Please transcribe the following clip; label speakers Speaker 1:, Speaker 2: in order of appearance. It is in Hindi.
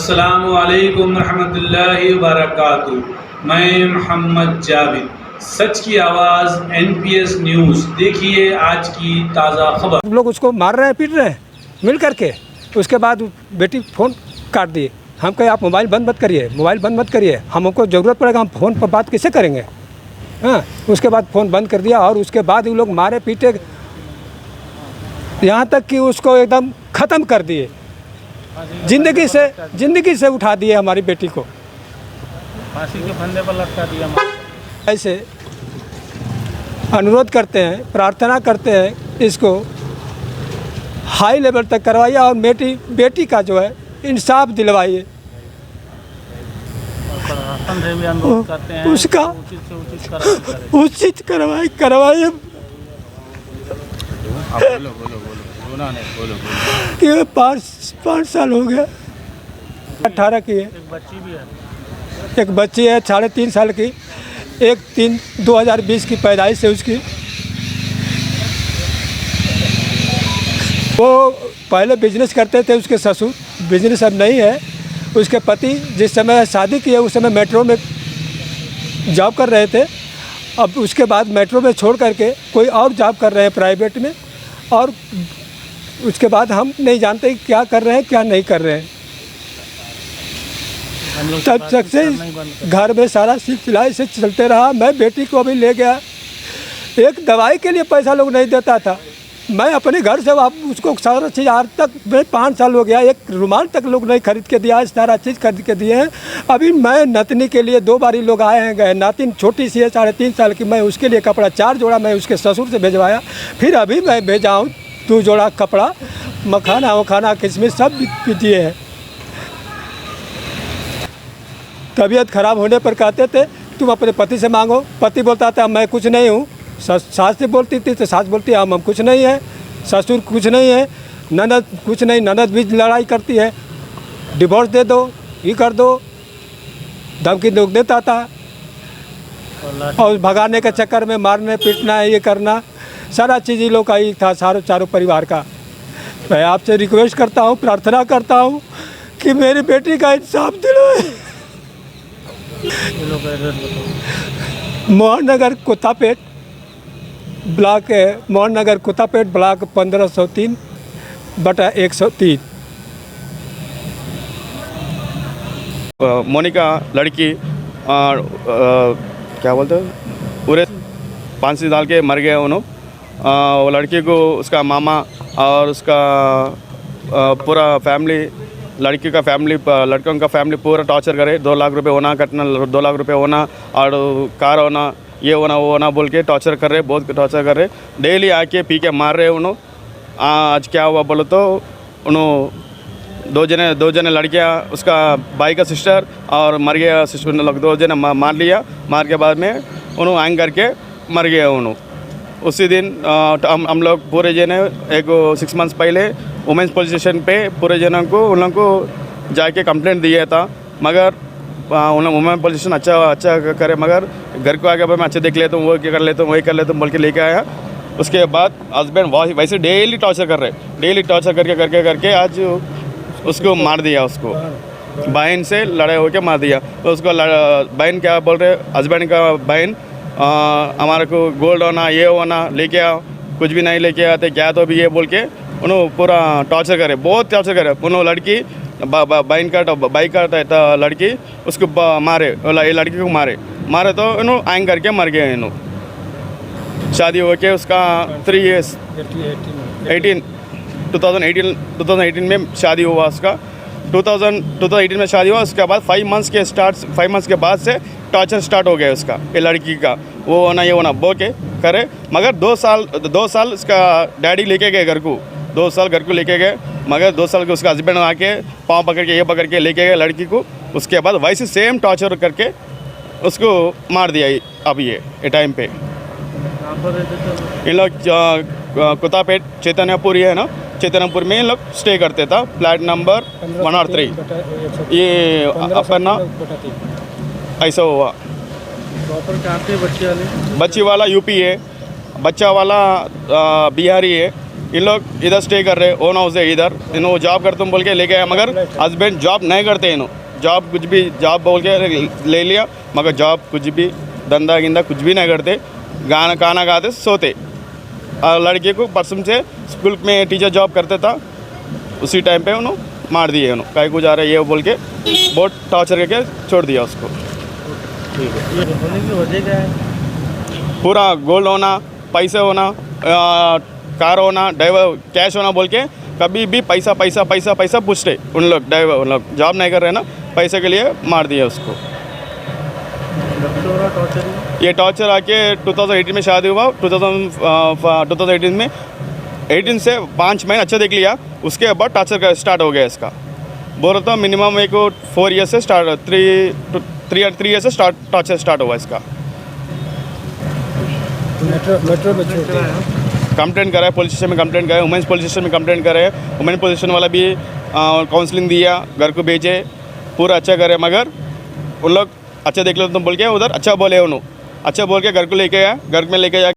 Speaker 1: अस्सलामु अलैकुम रहमतुल्लाहि व बरकातुहू। मैं मोहम्मद जावेद, सच की आवाज़ NPS न्यूज़। देखिए आज की ताज़ा खबर।
Speaker 2: लोग उसको मार रहे हैं, पीट रहे हैं मिल करके। उसके बाद बेटी फ़ोन काट दिए। हम कहे आप मोबाइल बंद मत करिए, मोबाइल बंद मत करिए, हमको ज़रूरत पड़ेगा, हम फ़ोन पर बात कैसे करेंगे। हाँ, उसके बाद फ़ोन बंद कर दिया और उसके बाद वो लोग मारे पीटे, यहाँ तक कि उसको एकदम ख़त्म कर दिए, ज़िंदगी से उठा दिए हमारी बेटी को,
Speaker 3: फांसी के फंदे पर लटका दिया।
Speaker 2: ऐसे अनुरोध करते हैं, प्रार्थना करते हैं, इसको हाई लेवल तक करवाइए और बेटी का जो है इंसाफ दिलवाइए।
Speaker 3: प्रशासन से भी अनुरोध करते हैं
Speaker 2: उसका
Speaker 3: उचित से उचित
Speaker 2: करवाइए। कि 5 साल हो गया। 18 की है,
Speaker 3: एक बच्ची भी है।
Speaker 2: एक बच्ची है 3.5 साल की, 1/3/2020 की पैदाइश है उसकी। वो पहले बिजनेस करते थे, उसके ससुर, बिजनेस अब नहीं है। उसके पति जिस समय शादी की है उस समय मेट्रो में जॉब कर रहे थे। अब उसके बाद मेट्रो में छोड़ करके कोई और जॉब कर रहे हैं प्राइवेट में, और उसके बाद हम नहीं जानते क्या कर रहे हैं क्या नहीं कर रहे हैं। तब तक से घर में सारा सिलसिला से चलते रहा। मैं बेटी को अभी ले गया, एक दवाई के लिए पैसा लोग नहीं देता था। मैं अपने घर से उसको सारा चीज़ आज तक 5 साल हो गया, एक रुमाल तक लोग नहीं खरीद के दिया, सारा चीज़ खरीद के दिए हैं। अभी मैं नतनी के लिए 2 बारी लोग आए हैं गए। नातिन छोटी सी है 3.5 साल की, मैं उसके लिए कपड़ा 4 जोड़ा मैं उसके ससुर से भिजवाया। फिर अभी मैं भेजा हूँ 2 जोड़ा कपड़ा, मखाना वखाना किशमिश सब भी दिए हैं। तबीयत ख़राब होने पर कहते थे तुम अपने पति से मांगो। पति बोलता था मैं कुछ नहीं हूँ। सास से बोलती थी तो सास बोलती है हम कुछ नहीं है। ससुर कुछ नहीं है, ननद कुछ नहीं, ननद भी लड़ाई करती है, डिवोर्स दे दो, ये कर दो, धमकी लोग देता था। और भगाने के चक्कर में मारने पीटना, ये करना, सारा चीज़ ये लोग का ही था, चारों परिवार का। मैं आपसे रिक्वेस्ट करता हूँ, प्रार्थना करता हूँ कि मेरी बेटी का इंसाफ दिलवाए। मोहन नगर कोतापेट ब्लॉक है, मोहन नगर कोतापेट ब्लॉक 1503/103।
Speaker 4: मोनिका लड़की क्या बोलते हैं पूरे 5 डाल के मर गए उन्होंने। वो लड़की को उसका मामा और उसका पूरा फैमिली, लड़की का फैमिली, लड़कों का फैमिली पूरा टॉर्चर करे। 2 लाख रुपए होना कटना, 2 लाख रुपए होना और कार होना, ये होना वो होना बोल के टॉर्चर कर रहे, बहुत टॉर्चर कर रहे। डेली आके पी के मार रहे उन्होंने। आज क्या हुआ बोलो तो उन्होंने 2 जने लड़कियाँ, उसका भाई का सिस्टर और मर गया सिस्टर, लोग 2 जने मार लिया। मार के बाद में उन्होंने हैंग करके मर गया उन्होंने। उसी दिन हम लोग पूरे जने एक 6 मंथ्स पहले वुमेंस पुलिस स्टेशन पे पूरे जनों को उन लोगों को जाके कंप्लेंट दिया था, मगर उन लोग वुमेन पुलिस स्टेशन अच्छा करे, मगर घर को आके मैं अच्छे देख लेता हूँ, वो क्या कर लेता हूँ, वही कर लेता हूँ बोल के लेके आया। उसके बाद हस्बैंड वैसे डेली टॉर्चर कर रहे, डेली टॉर्चर करके आज उसको मार दिया। उसको बहन से लड़ाई होकर मार दिया। तो उसको बहन क्या बोल रहे, हस्बैंड का बहन हमारे को गोल्ड होना, ये होना लेके आओ, कुछ भी नहीं लेके आते क्या तो भी ये बोल के उन्होंने पूरा टॉर्चर करे, बहुत टॉर्चर करे। उन्होंने लड़की बहन का बाइक का लड़की उसको मारे, ये लड़की को मारे तो उन्होंने हैंग करके मर गए इन्होंने। शादी हो के उसका 3 years 2018 में शादी हुआ उसका। 2018 में शादी हुआ। उसके बाद 5 मंथ्स के बाद से टॉर्चर स्टार्ट हो गया उसका, ये लड़की का, वो होना ये होना बोल के करे। मगर 2 साल उसका डैडी लेके गए घर को, 2 साल घर को लेके गए, मगर 2 साल के उसका हस्बैंड आके पाँव पकड़ के ये पकड़ के लेके गए लड़की को। उसके बाद वैसे सेम टॉर्चर करके उसको मार दिया। अब ये टाइम पे इन लोग कोतापेट चैतन्यपुर है ना, चैतन्यपुर में इन लोग स्टे करते था, फ्लैट नंबर 103। ये अपना ऐसा हुआ।
Speaker 3: बच्ची वाला
Speaker 4: यूपी है, बच्चा वाला बिहारी है, इन लोग इधर स्टे कर रहे, ओन हाउस है इधर, इन्हों जॉब करते बोल के लेके आया, मगर हस्बैंड जॉब नहीं करते, इन्हों जॉब कुछ भी जॉब बोल के ले लिया, मगर जॉब कुछ भी धंधा गिंदा कुछ भी नहीं करते, गाना खाना गाते सोते। और लड़के को परसों से स्कूल में टीचर जॉब करते था, उसी टाइम पे उन्होंने मार दिए, उन्होंने कहीं को जा रहे ये बोल के बहुत टॉर्चर करके छोड़ दिया उसको।
Speaker 3: ये होने की वजह क्या है?
Speaker 4: पूरा गोल्ड होना, पैसे होना, कार होना, ड्राइवर कैश होना बोल के कभी भी पैसा पैसा पैसा पैसा पूछते उन लोग, ड्राइवर उन लोग जॉब नहीं कर रहे ना, पैसे के लिए मार दिया उसको। ये टॉर्चर आके 2018 में शादी हुआ, 2018 में 18 से 5 महीने अच्छा देख लिया, उसके बाद टॉर्चर स्टार्ट हो गया इसका। बोल रहा था मिनिमम एक 4 ईयर से स्टार्ट 3 ईयर से टॉर्चर स्टार्ट हुआ इसका।
Speaker 2: मेट्रो में छोड़ते हैं।
Speaker 4: कंप्लेंट करा है, पुलिस स्टेशन में कंप्लेंट करा है, वुमेंस पुलिस स्टेशन में कंप्लेंट करे है, वुमेन पुलिस स्टेशन वाला भी काउंसलिंग दिया, घर को भेजे, पूरा अच्छा करे, मगर उन लोग अच्छा देख लो तुम बोल के उधर अच्छा बोले, उन्होंने अच्छा बोल के घर को लेके आया, घर में लेके जा